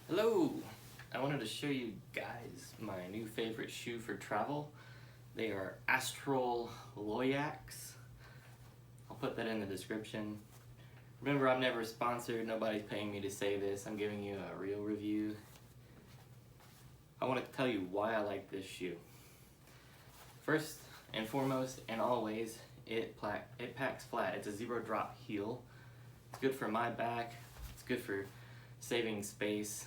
Hello! I wanted to show you guys my new favorite shoe for travel. They are Astral Loyaks. I'll put that in the description. Remember, I'm never sponsored, nobody's paying me to say this, I'm giving you a real review. I want to tell you why I like this shoe. First and foremost and always, it packs flat. It's a zero drop heel. It's good for my back, it's good for saving space,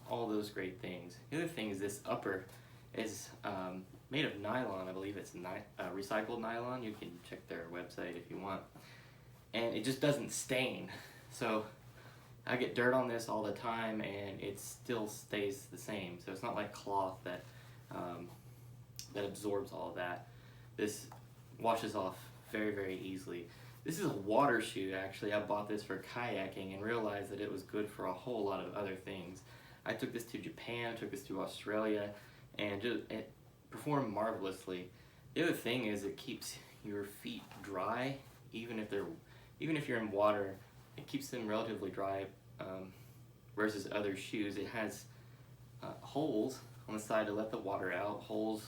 all those great things. The other thing is this upper is made of nylon. I believe it's recycled nylon. You can check their website if you want. And it just doesn't stain. So I get dirt on this all the time and it still stays the same. So it's not like cloth that that absorbs all of that. This washes off very, very easily. This is a water shoe, actually. I bought this for kayaking and realized that it was good for a whole lot of other things. I took this to Japan, took this to Australia, and it performed marvelously. The other thing is it keeps your feet dry, even if you're in water. It keeps them relatively dry versus other shoes. It has holes on the side to let the water out, holes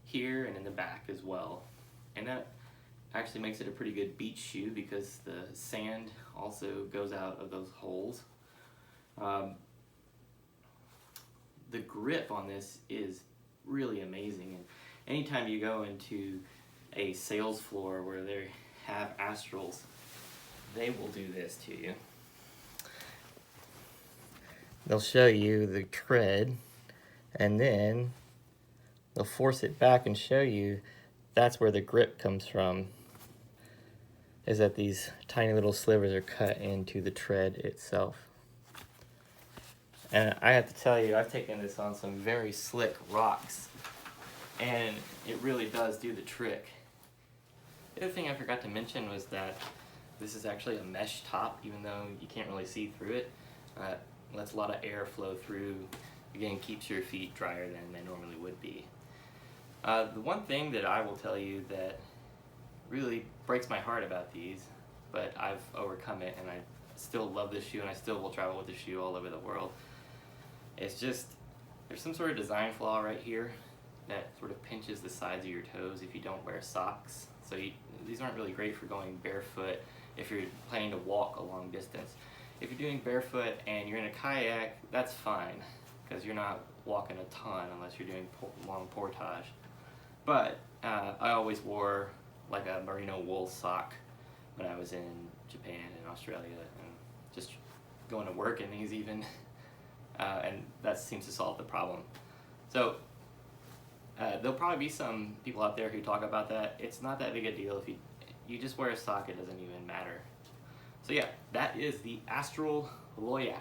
here and in the back as well, and that actually makes it a pretty good beach shoe because the sand also goes out of those holes. The grip on this is really amazing, and anytime you go into a sales floor where they have Astrals, they will do this to you. They'll show you the tread, and then they'll force it back and show you that's where the grip comes from, is that these tiny little slivers are cut into the tread itself. And I have to tell you, I've taken this on some very slick rocks, and it really does do the trick. The other thing I forgot to mention was that this is actually a mesh top, even though you can't really see through it. Lets a lot of air flow through. Again, keeps your feet drier than they normally would be. The one thing that I will tell you that really breaks my heart about these, but I've overcome it and I still love this shoe and I still will travel with this shoe all over the world. It's just, there's some sort of design flaw right here that sort of pinches the sides of your toes if you don't wear socks. So these aren't really great for going barefoot if you're planning to walk a long distance. If you're doing barefoot and you're in a kayak, that's fine, because you're not walking a ton unless you're doing long portage. But I always wore like a merino wool sock when I was in Japan and Australia and just going to work in these even, and that seems to solve the problem. So there'll probably be some people out there who talk about that. It's not that big a deal. If you just wear a sock, it doesn't even matter. So yeah, that is the Astral Loyak.